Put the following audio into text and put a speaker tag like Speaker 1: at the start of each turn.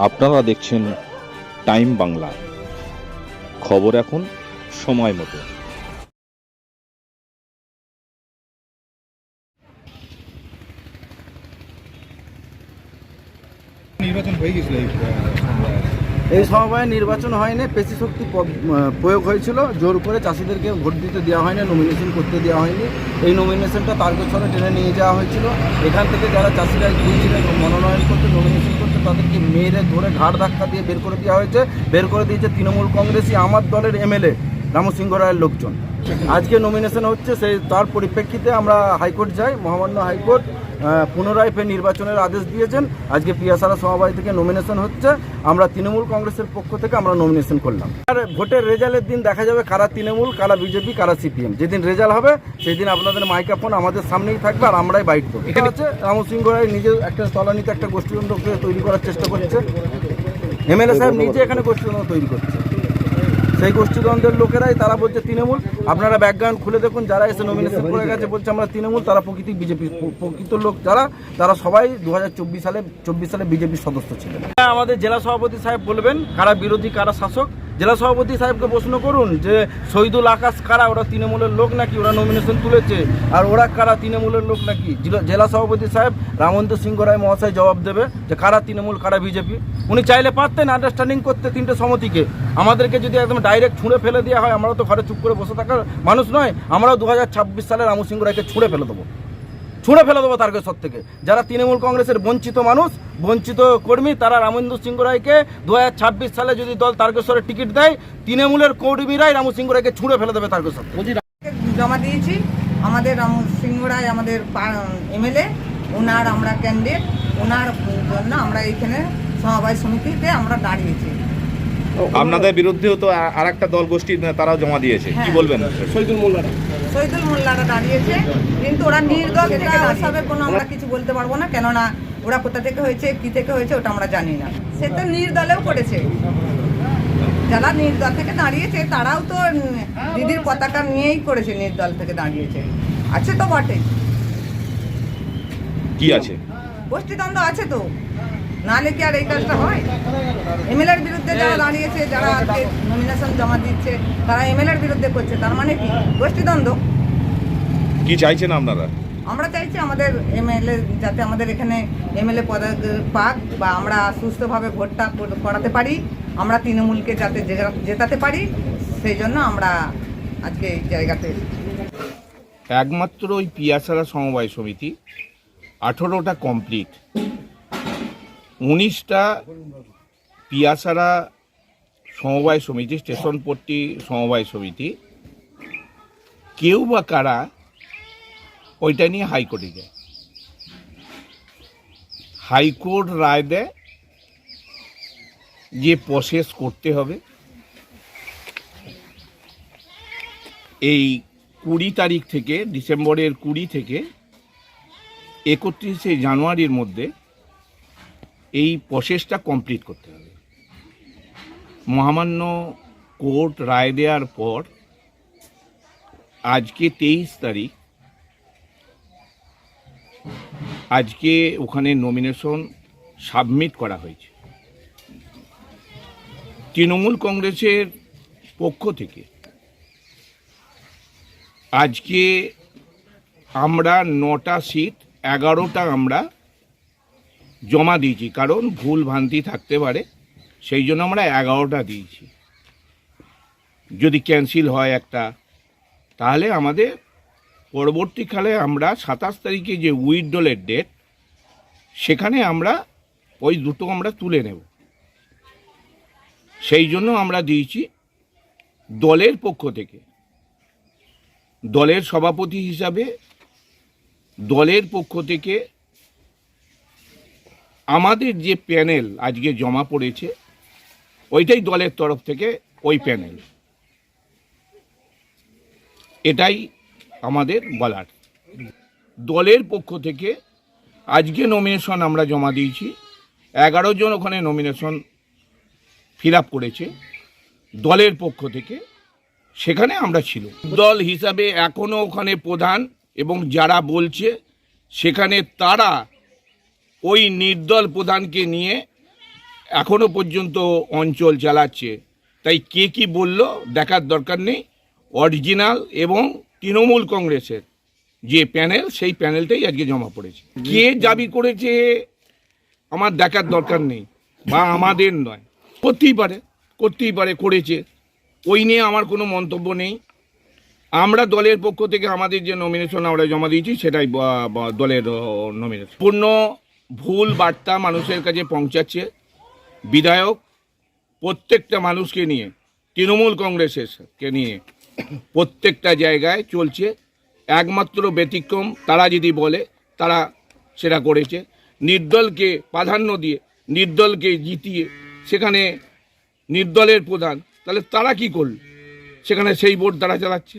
Speaker 1: আপনারা দেখছেন টাইম বাংলা, খবর এখন সময় মতো।
Speaker 2: নির্বাচন হয়ে গেছিল
Speaker 3: এই সমবায়ে নির্বাচন হয়নি, পেশি শক্তি প্রয়োগ হয়েছিল, জোর করে চাষিদেরকে ভোট দিতে দেওয়া হয়নি, নমিনেশন করতে দেওয়া হয়নি। এই নমিনেশনটা তারকেশ্বরে টেনে নিয়ে যাওয়া হয়েছিল। এখান থেকে যারা চাষিরা গিয়েছিলেন মনোনয়ন করতে, নমিনেশন করতে, তাদেরকে মেরে ধরে ঘাড় ধাক্কা দিয়ে বের করে দেওয়া হয়েছে। বের করে দিয়েছে তৃণমূল কংগ্রেসই আমার দলের এমএলএ রামসিংহ রায়ের লোকজন। আজকে নমিনেশন হচ্ছে, সেই তার পরিপ্রেক্ষিতে আমরা হাইকোর্ট যাই। মহামান্য হাইকোর্ট পুনরায় ফের নির্বাচনের আদেশ দিয়েছেন। আজকে পিয়াসারা সমবায় থেকে নমিনেশন হচ্ছে। আমরা তৃণমূল কংগ্রেসের পক্ষ থেকে আমরা নমিনেশন করলাম। আর ভোটের রেজাল্টের দিন দেখা যাবে কারা তৃণমূল, কারা বিজেপি, কারা সিপিএম। যেদিন রেজাল্ট হবে সেই দিন আপনাদের মাইক্রোফোন আমাদের সামনেই থাকবে, আর আমরাই বাইট দেবো। এখানে হচ্ছে রামসিংহ রায় নিজে একটা তলানিতে একটা গোষ্ঠীদ্বন্দ্ব তৈরি করার চেষ্টা করছে। এমএলএ সাহেব নিজে এখানে গোষ্ঠীদ্বন্দ্ব তৈরি করছে। সেই গোষ্ঠীদ্বন্দ্বের লোকেরাই তারা বলছে তৃণমূল। আপনারা ব্যাকগ্রাউন্ড খুলে দেখুন, যারা এসে নমিনেশন করে গেছে বলছে আমরা তৃণমূল, তারা প্রকৃতি বিজেপি। প্রকৃত লোক যারা, তারা সবাই 2024 সালে বিজেপির সদস্য ছিলেন। আমাদের জেলা সভাপতি সাহেব বলবেন কারা বিরোধী কারা শাসক। জেলা সভাপতি সাহেবকে প্রশ্ন করুন যে শহীদুল আকাশ কারা, ওরা তৃণমূলের লোক নাকি, ওরা নমিনেশন তুলেছে, আর ওরা কারা তৃণমূলের লোক নাকি। জেলা সভাপতি সাহেব রামন্ত সিংহ রায় মহাশয় জবাব দেবে যে কারা তৃণমূল কারা বিজেপি। উনি চাইলে পারতেন আন্ডারস্ট্যান্ডিং করতে তিনটে সমিতিকে। আমাদেরকে যদি একদম ডাইরেক্ট ছুঁড়ে ফেলে দেওয়া হয়, আমরাও তো ঘরে চুপ করে বসে থাকার মানুষ নয়। আমরাও 2026 সালে রামসিংহ রায়কে ছুঁড়ে ফেলে দেবো তারকেশ্বর থেকে। যারা তৃণমূল কংগ্রেসের বঞ্চিত মানুষ, বঞ্চিত কর্মী, তারা রামেন্দ্র সিংহ রায়কে 2026 সালে যদি দল তারকেশ্বরের টিকিট দেয়, তৃণমূলের কর্মীরাই রামসিংহ রায়কে ছুঁড়ে ফেলে দেবে তারকেশ্বর।
Speaker 4: জমা দিয়েছি। আমাদের রামসিংহ রায় আমাদের এমএলএ, ওনার আমরা ক্যান্ডিডেট, ওনার জন্য আমরা এইখানে সমবায় সমিতিতে আমরা দাঁড়িয়েছি।
Speaker 1: আপনাদের বিরুদ্ধেও তো আর একটা দল গোষ্ঠী তারাও জমা দিয়েছে, কি বলবেন?
Speaker 4: শহীদুল মোল্লারা দাঁড়িয়েছে, কিন্তু ওরা নির্দল থেকে ওসবের কোনো আমরা কিছু বলতে পারবো না, কেননা ওরা কোথা থেকে হয়েছে কি থেকে হয়েছে ওটা আমরা জানি না। সে তো নির্দলেও করেছে, যারা নির্দল থেকে দাঁড়িয়েছে তারাও তো দিদির পতাকা নিয়েই করেছে, নির্দল থেকে দাঁড়িয়েছে। আছে তো বটে,
Speaker 1: কি আছে?
Speaker 4: গোষ্ঠীদ্বন্দ্ব আছে তো, নাহলে কি আর এই কাজটা হয়? এমএলএর বিরুদ্ধে যারা দাঁড়িয়েছে, যারা নমিনেশন জমা দিচ্ছে, তারা এমএলএর বিরুদ্ধে করছে, তার মানে কি গোষ্ঠীদ্বন্দ্ব।
Speaker 1: কি চাইছেন আপনারা?
Speaker 4: আমরা চাইছি আমাদের এমএলএ যাতে আমাদের এখানে এমএলএ পদ পাক, বা আমরা সুস্থভাবে ভোটটা করাতে পারি, আমরা তৃণমূলকে যাতে জেতাতে পারি, সেই জন্য আমরা আজকে এই জায়গাতে।
Speaker 5: একমাত্র ওই পিয়াসারা সমবায় সমিতি 18টা কমপ্লিট, 19টা পিয়াসারা সমবায় সমিতি, স্টেশনপট্টি সমবায় সমিতি, কেউ বা কারা ওইটা নিয়ে হাইকোর্টে যায়। হাইকোর্ট রায় দেয় যে প্রসেস করতে হবে। এই 20 তারিখ থেকে, ডিসেম্বরের 20 থেকে 31শে জানুয়ারির মধ্যে এই প্রসেসটা কমপ্লিট করতে হবে। মহামান্য কোর্ট রায় দেওয়ার পর আজকে 23 তারিখ, আজকে ওখানে নমিনেশন সাবমিট করা হয়েছে। তৃণমূল কংগ্রেসের পক্ষ থেকে আজকে আমরা 9টা সিট 11টা আমরা জমা দিয়েছি, কারণ ভুল ভ্রান্তি থাকতে পারে, সেই জন্য আমরা 11টা দিয়েছি। যদি ক্যান্সেল হয় একটা, তাহলে আমাদের পরবর্তীকালে আমরা 27 তারিখে যে উইথড্রলের ডেট, সেখানে আমরা ওই দুটো আমরা তুলে নেব। সেই জন্য আমরা দিয়েছি দলের পক্ষ থেকে। দলের সভাপতি হিসাবে দলের পক্ষ থেকে আমাদের যে প্যানেল আজকে জমা পড়েছে, ওইটাই দলের তরফ থেকে ওই প্যানেল। এটাই আমাদের বলার। দলের পক্ষ থেকে আজকে নমিনেশন আমরা জমা দিয়েছি, 11 জন ওখানে নমিনেশন ফিল আপ করেছে দলের পক্ষ থেকে, সেখানে আমরা ছিল। দল হিসাবে এখনও ওখানে প্রধান এবং যারা বলছে সেখানে তারা ওই নির্দল প্রধানকে নিয়ে এখনো পর্যন্ত অঞ্চল চালাচ্ছে, তাই কে কি বলল দেখার দরকার নেই। অরিজিনাল এবং তৃণমূল কংগ্রেসের যে প্যানেল, সেই প্যানেলটাই আজকে জমা পড়েছে। কে দাবি করেছে আমার দেখার দরকার নেই, বা আমাদের নয়, করতেই পারে করেছে, ওই নিয়ে আমার কোনো মন্তব্য নেই। আমরা দলের পক্ষ থেকে আমাদের যে নমিনেশন আমরা জমা দিয়েছি সেটাই দলের নমিনেশন। পূর্ণ ভুল বার্তা মানুষের কাছে পৌঁছাচ্ছে। বিধায়ক প্রত্যেকটা মানুষকে নিয়ে, তৃণমূল কংগ্রেসকে নিয়ে প্রত্যেকটা জায়গায় চলছে। একমাত্র ব্যতিক্রম তারা যদি বলে তারা সেটা করেছে, নির্দলকে প্রাধান্য দিয়ে, নির্দলকে জিতিয়ে সেখানে নির্দলের প্রধান, তাহলে তারা কি করল? সেখানে সেই ভোট তারা চালাচ্ছে।